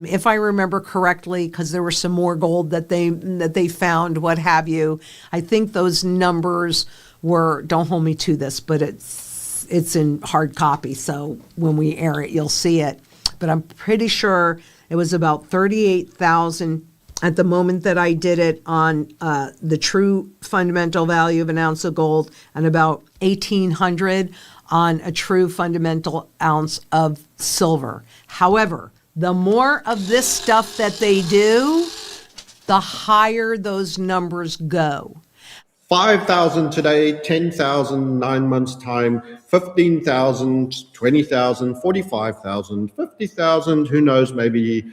If I remember correctly, because there was some more gold that they found, what have you. I think those numbers were, don't hold me to this, but it's in hard copy, so when we air it, you'll see it. But I'm pretty sure it was about 38,000 at the moment that I did it on the true fundamental value of an ounce of gold, and about 1,800 on a true fundamental ounce of silver. However, the more of this stuff that they do, the higher those numbers go. 5,000 today, 10,000 9 months time, 15,000, 20,000, 45,000, 50,000, who knows, maybe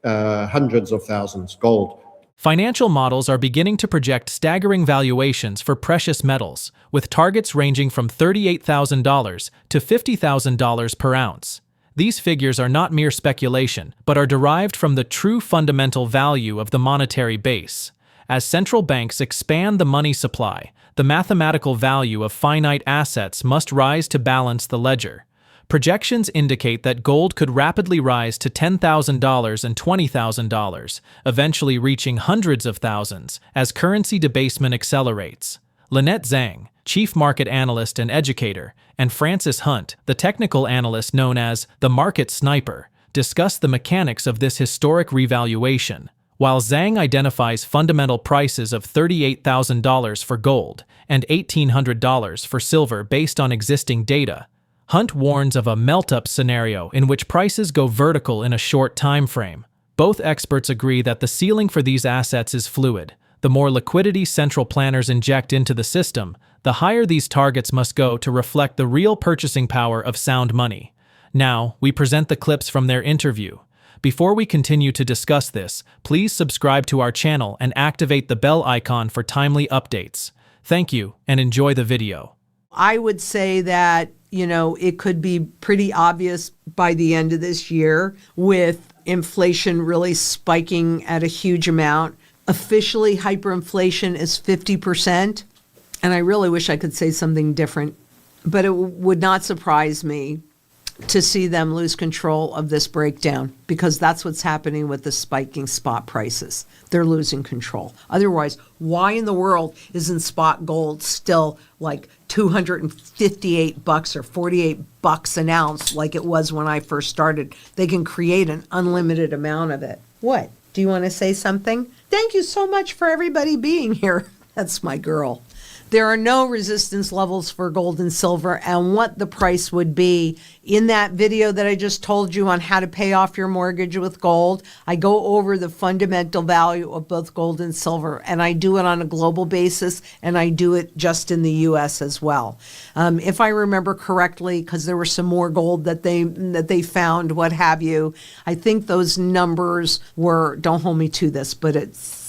hundreds of thousands gold. Financial models are beginning to project staggering valuations for precious metals, with targets ranging from $38,000 to $50,000 per ounce. These figures are not mere speculation, but are derived from the true fundamental value of the monetary base. As central banks expand the money supply, the mathematical value of finite assets must rise to balance the ledger. Projections indicate that gold could rapidly rise to $10,000 and $20,000, eventually reaching hundreds of thousands as currency debasement accelerates. Lynette Zang, Chief Market Analyst and Educator, and FrancisHunt, the technical analyst known as the Market Sniper, discuss the mechanics of this historic revaluation. While Zang identifies fundamental prices of $38,000 for gold and $1,800 for silver based on existing data, Hunt warns of a melt-up scenario in which prices go vertical in a short time frame. Both experts agree that the ceiling for these assets is fluid. The more liquidity central planners inject into the system, the higher these targets must go to reflect the real purchasing power of sound money. Now, we present the clips from their interview. Before we continue to discuss this, please subscribe to our channel and activate the bell icon for timely updates. Thank you, and enjoy the video. I would say that, it could be pretty obvious by the end of this year, with inflation really spiking at a huge amount. Officially, hyperinflation is 50%, and I really wish I could say something different, but it would not surprise me to see them lose control of this breakdown, because that's what's happening with the spiking spot prices. They're losing control. Otherwise, why in the world isn't spot gold still like $258 or $48 an ounce like it was when I first started? They can create an unlimited amount of it. What? Do you want to say something? Thank you so much for everybody being here. That's my girl. There are no resistance levels for gold and silver, and what the price would be. In that video that I just told you on how to pay off your mortgage with gold, I go over the fundamental value of both gold and silver, and I do it on a global basis, and I do it just in the U.S. as well. If I remember correctly, because there was some more gold that they found, what have you, I think those numbers were, don't hold me to this, but it's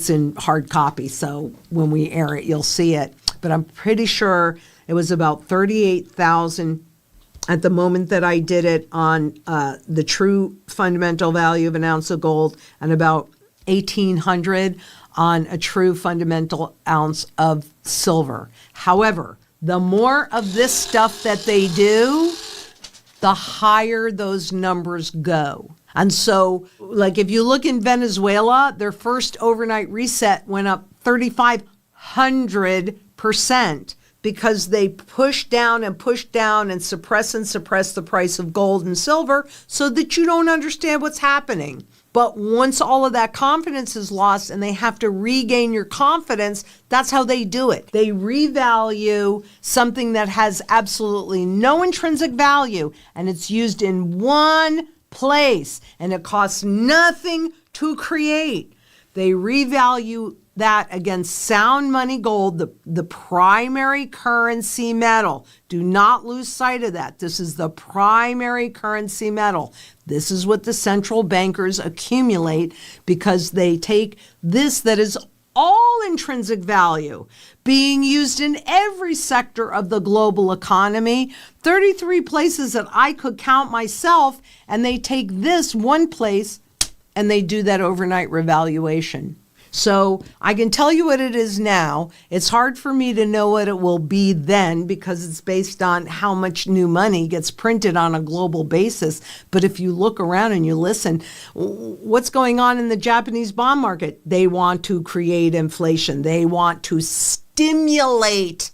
in hard copy, so when we air it, you'll see it. But I'm pretty sure it was about 38,000 at the moment that I did it on the true fundamental value of an ounce of gold, and about 1,800 on a true fundamental ounce of silver. However, the more of this stuff that they do, the higher those numbers go. And so, like, if you look in Venezuela, their first overnight reset went up 3,500% because they push down and suppress the price of gold and silver so that you don't understand what's happening. But once all of that confidence is lost and they have to regain your confidence, that's how they do it. They revalue something that has absolutely no intrinsic value, and it's used in one place, and it costs nothing to create. They revalue that against sound money gold, the primary currency metal. Do not lose sight of that. This is the primary currency metal. This is what the central bankers accumulate, because they take this that is all intrinsic value being used in every sector of the global economy, 33 places that I could count myself, and they take this one place and they do that overnight revaluation. So I can tell you what it is now. It's hard for me to know what it will be then because it's based on how much new money gets printed on a global basis. But if you look around and you listen, what's going on in the Japanese bond market? They want to create inflation. They want to stimulate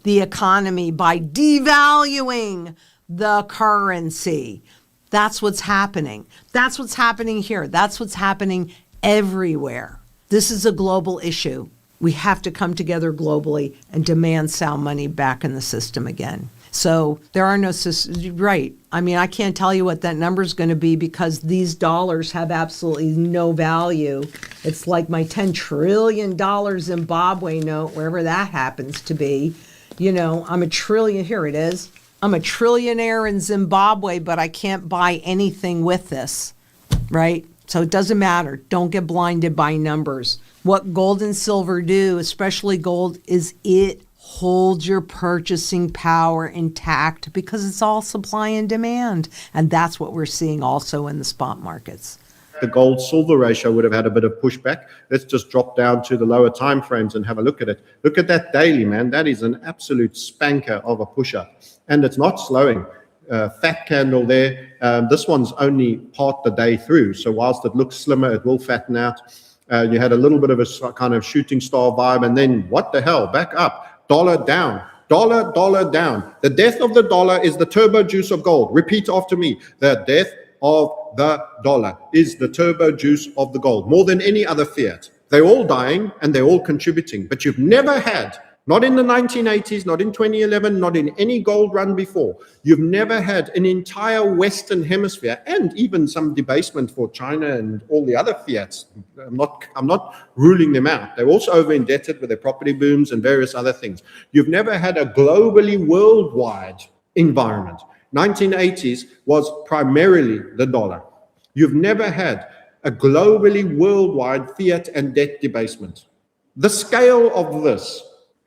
the economy by devaluing the currency. That's what's happening. That's what's happening here. That's what's happening everywhere. This is a global issue. We have to come together globally and demand sound money back in the system again. So there are no systems, right. I mean, I can't tell you what that number is going to be because these dollars have absolutely no value. It's like my $10 trillion Zimbabwe note, wherever that happens to be. You know, I'm a trillion, here it is. I'm a trillionaire in Zimbabwe, but I can't buy anything with this, right? So it doesn't matter. Don't get blinded by numbers. What gold and silver do, especially gold, is it holds your purchasing power intact because it's all supply and demand. And that's what we're seeing also in the spot markets. The gold-silver ratio would have had a bit of pushback. Let's just drop down to the lower time frames and have a look at it. Look at that daily, man. That is an absolute spanker of a pusher. And it's not slowing. Fat candle there. This one's only part the day through. So whilst it looks slimmer, it will fatten out. You had a little bit of a kind of shooting star vibe. And then what the hell? Back up. Dollar down. Dollar down. The death of the dollar is the turbo juice of gold. Repeat after me. The death of the dollar is the turbo juice of the gold. More than any other fiat. They're all dying and they're all contributing. But you've never had, not in the 1980s, not in 2011, not in any gold run before. You've never had an entire Western hemisphere and even some debasement for China and all the other fiats. I'm not ruling them out. They're also over indebted with their property booms and various other things. You've never had a globally worldwide environment. 1980s was primarily the dollar. You've never had a globally worldwide fiat and debt debasement. The scale of this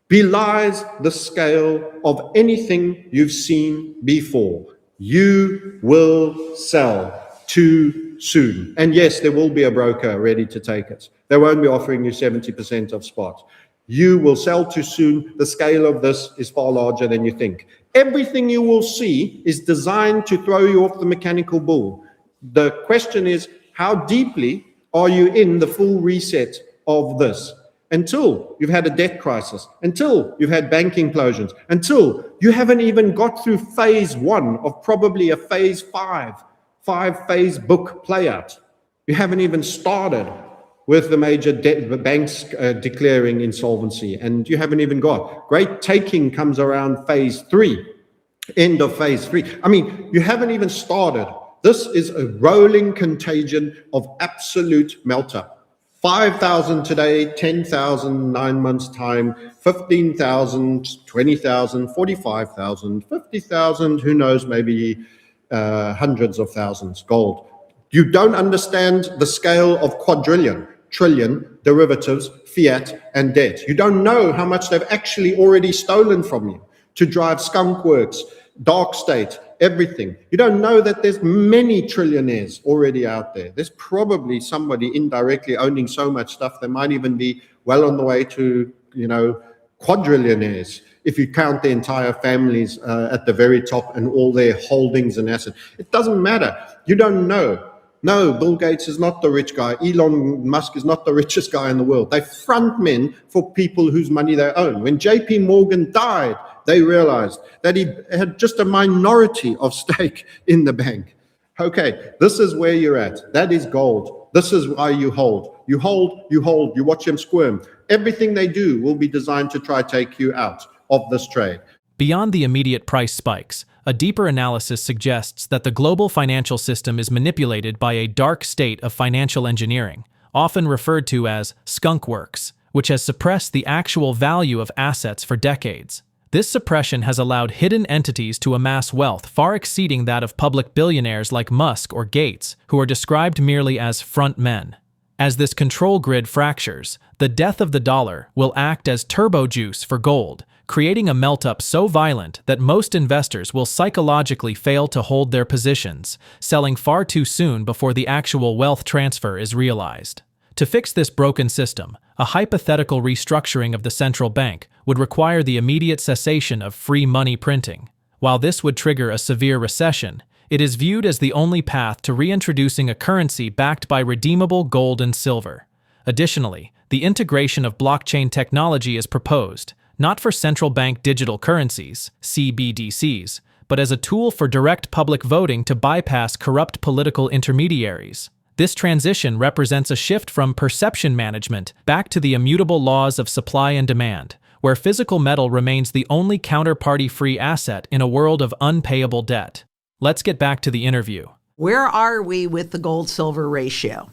belies the scale of anything you've seen before. You will sell too soon. And yes, there will be a broker ready to take it. They won't be offering you 70% of spot. You will sell too soon. The scale of this is far larger than you think. Everything you will see is designed to throw you off the mechanical bull. The question is, how deeply are you in the full reset of this? Until you've had a debt crisis, until you've had bank implosions, until you haven't even got through phase one of probably a phase five-phase book playout. You haven't even started with the major banks declaring insolvency, and you haven't even got. Great taking comes around phase three, end of phase three. I mean, you haven't even started. This is a rolling contagion of absolute melt-up. 5,000 today, 10,000 9 months time, 15,000, 20,000, 45,000, 50,000, who knows, maybe hundreds of thousands gold. You don't understand the scale of quadrillion, trillion, derivatives, fiat, and debt. You don't know how much they've actually already stolen from you to drive skunk works, dark state, everything. You don't know that there's many trillionaires already out there. There's probably somebody indirectly owning so much stuff that might even be well on the way to, quadrillionaires if you count the entire families at the very top and all their holdings and assets. It doesn't matter. You don't know. No, Bill Gates is not the rich guy. Elon Musk is not the richest guy in the world. They're front men for people whose money they own. When JP Morgan died, they realized that he had just a minority of stake in the bank. Okay, this is where you're at. That is gold. This is why you hold. You hold, you hold, you watch them squirm. Everything they do will be designed to try to take you out of this trade. Beyond the immediate price spikes, a deeper analysis suggests that the global financial system is manipulated by a dark state of financial engineering, often referred to as skunk works, which has suppressed the actual value of assets for decades. This suppression has allowed hidden entities to amass wealth far exceeding that of public billionaires like Musk or Gates, who are described merely as front men. As this control grid fractures, the death of the dollar will act as turbo juice for gold, creating a melt-up so violent that most investors will psychologically fail to hold their positions, selling far too soon before the actual wealth transfer is realized. To fix this broken system, a hypothetical restructuring of the central bank would require the immediate cessation of free money printing. While this would trigger a severe recession, it is viewed as the only path to reintroducing a currency backed by redeemable gold and silver. Additionally, the integration of blockchain technology is proposed, not for central bank digital currencies, CBDCs, but as a tool for direct public voting to bypass corrupt political intermediaries. This transition represents a shift from perception management back to the immutable laws of supply and demand, where physical metal remains the only counterparty-free asset in a world of unpayable debt. Let's get back to the interview. Where are we with the gold-silver ratio?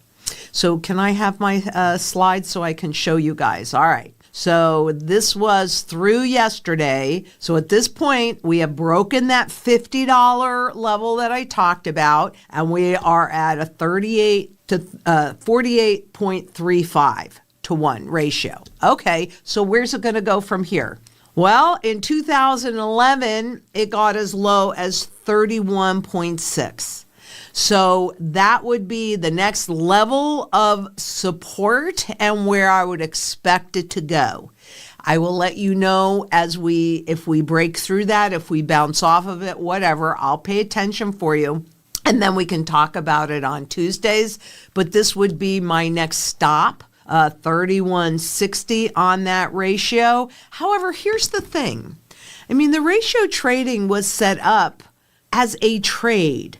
So can I have my slides so I can show you guys? All right. So this was through yesterday. So at this point, we have broken that $50 level that I talked about, and we are at a 48.35 to 1 ratio. Okay, so where's it going to go from here? Well, in 2011, it got as low as 31.6. So that would be the next level of support and where I would expect it to go. I will let you know if we break through that, if we bounce off of it, whatever, I'll pay attention for you. And then we can talk about it on Tuesdays. But this would be my next stop, 31.60 on that ratio. However, here's the thing. I mean, the ratio trading was set up as a trade.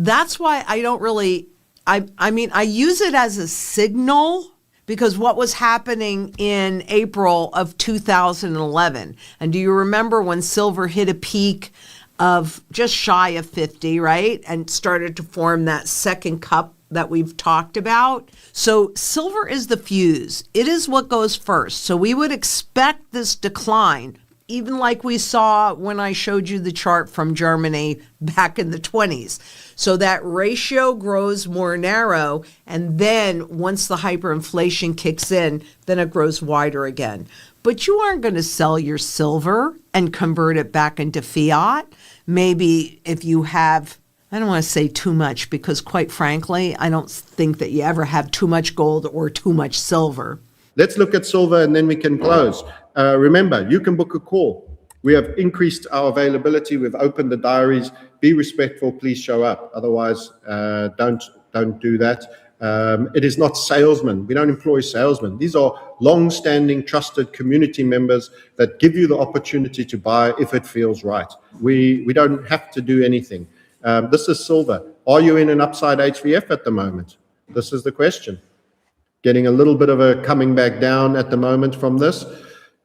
That's why I don't really, I use it as a signal because what was happening in April of 2011. And do you remember when silver hit a peak of just shy of 50, right? And started to form that second cup that we've talked about. So silver is the fuse. It is what goes first. So we would expect this decline, even like we saw when I showed you the chart from Germany back in the 20s. So that ratio grows more narrow, and then once the hyperinflation kicks in, then it grows wider again. But you aren't going to sell your silver and convert it back into fiat. Maybe if you have, I don't want to say too much, because quite frankly, I don't think that you ever have too much gold or too much silver. Let's look at silver and then we can close. Remember, you can book a call. We have increased our availability. We've opened the diaries. Be respectful. Please show up. Otherwise, don't do that. It is not salesmen. We don't employ salesmen. These are long-standing, trusted community members that give you the opportunity to buy if it feels right. We don't have to do anything. This is silver. Are you in an upside HVF at the moment? This is the question. Getting a little bit of a coming back down at the moment from this,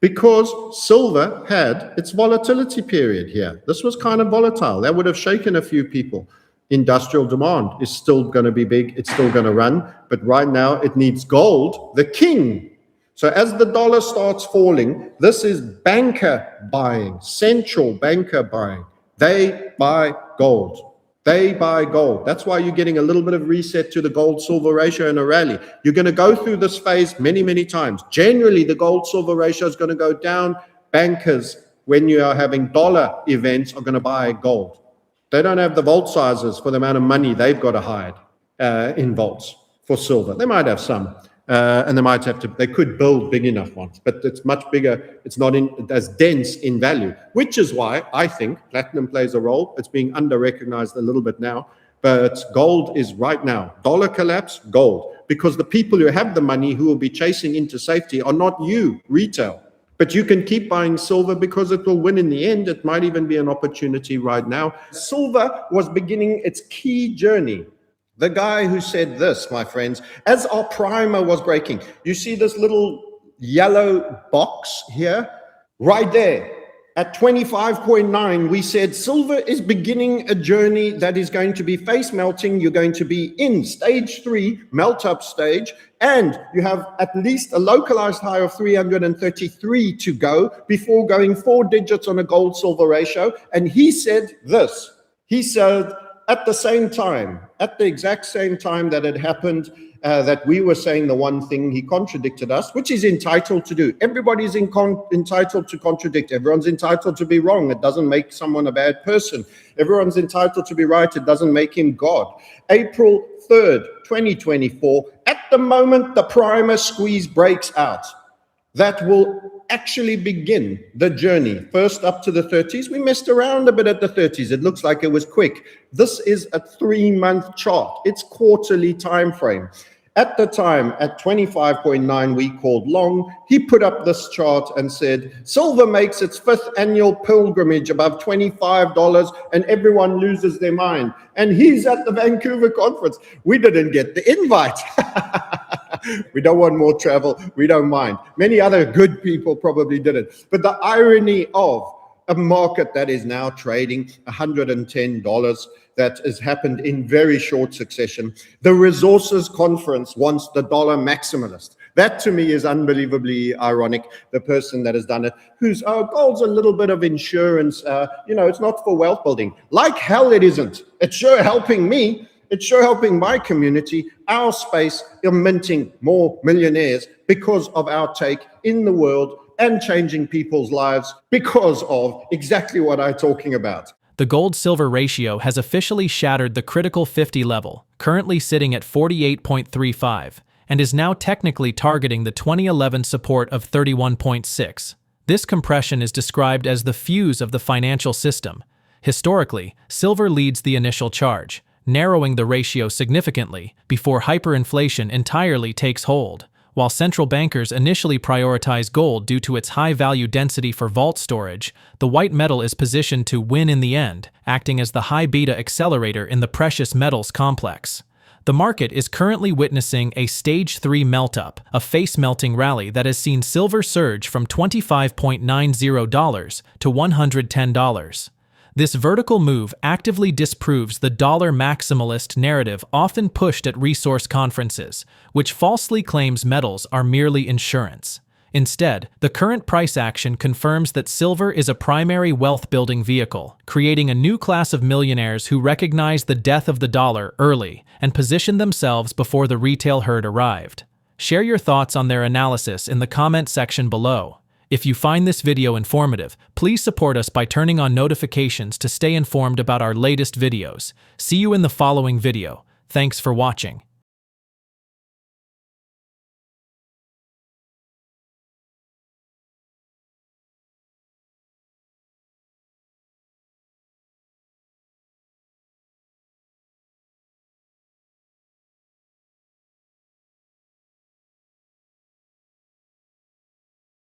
because silver had its volatility period here. This was kind of volatile. That would have shaken a few people. Industrial demand is still going to be big. It's still going to run. But right now it needs gold, the king. So as the dollar starts falling, this is banker buying, central banker buying. They buy gold. They buy gold. That's why you're getting a little bit of reset to the gold-silver ratio in a rally. You're going to go through this phase many, many times. Generally, the gold-silver ratio is going to go down. Bankers, when you are having dollar events, are going to buy gold. They don't have the vault sizes for the amount of money they've got to hide in vaults for silver. They might have some. And they could build big enough ones, but it's much bigger. It's not as dense in value, which is why I think platinum plays a role. It's being under-recognized a little bit now, but gold is right now. Dollar collapse, gold, because the people who have the money who will be chasing into safety are not you, retail. But you can keep buying silver because it will win in the end. It might even be an opportunity right now. Silver was beginning its key journey. The guy who said this, my friends, as our primer was breaking, you see this little yellow box here, right there. At 25.9, we said silver is beginning a journey that is going to be face melting. You're going to be in stage 3, melt up stage, and you have at least a localized high of 333 to go before going 4 digits on a gold silver ratio. And he said this, he said, at the same time, at the exact same time that it happened, that we were saying the one thing, he contradicted us, which he's entitled to do. Everybody's entitled to contradict. Everyone's entitled to be wrong. It doesn't make someone a bad person. Everyone's entitled to be right. It doesn't make him God. April 3rd, 2024, at the moment the primer squeeze breaks out, that will actually begin the journey. First up to the 30s. We messed around a bit at the 30s. It looks like it was quick. This is a 3-month chart. It's quarterly time frame. At the time, at 25.9, we called long. He put up this chart and said, silver makes its 5th annual pilgrimage above $25 and everyone loses their mind. And he's at the Vancouver conference. We didn't get the invite. We don't want more travel. We don't mind. Many other good people probably didn't. But the irony of a market that is now trading $110 that has happened in very short succession. The resources conference wants the dollar maximalist. That to me is unbelievably ironic. The person that has done it, whose gold's a little bit of insurance, it's not for wealth building. Like hell it isn't. It's sure helping me. It's sure helping my community, our space, minting more millionaires because of our take in the world and changing people's lives because of exactly what I'm talking about. The gold-silver ratio has officially shattered the critical 50 level, currently sitting at 48.35, and is now technically targeting the 2011 support of 31.6. This compression is described as the fuse of the financial system. Historically, silver leads the initial charge, narrowing the ratio significantly before hyperinflation entirely takes hold. While central bankers initially prioritize gold due to its high value density for vault storage, the white metal is positioned to win in the end, acting as the high beta accelerator in the precious metals complex. The market is currently witnessing a Stage 3 melt-up, a face-melting rally that has seen silver surge from $25.90 to $110. This vertical move actively disproves the dollar maximalist narrative often pushed at resource conferences, which falsely claims metals are merely insurance. Instead, the current price action confirms that silver is a primary wealth-building vehicle, creating a new class of millionaires who recognize the death of the dollar early and position themselves before the retail herd arrived. Share your thoughts on their analysis in the comment section below. If you find this video informative, please support us by turning on notifications to stay informed about our latest videos. See you in the following video. Thanks for watching.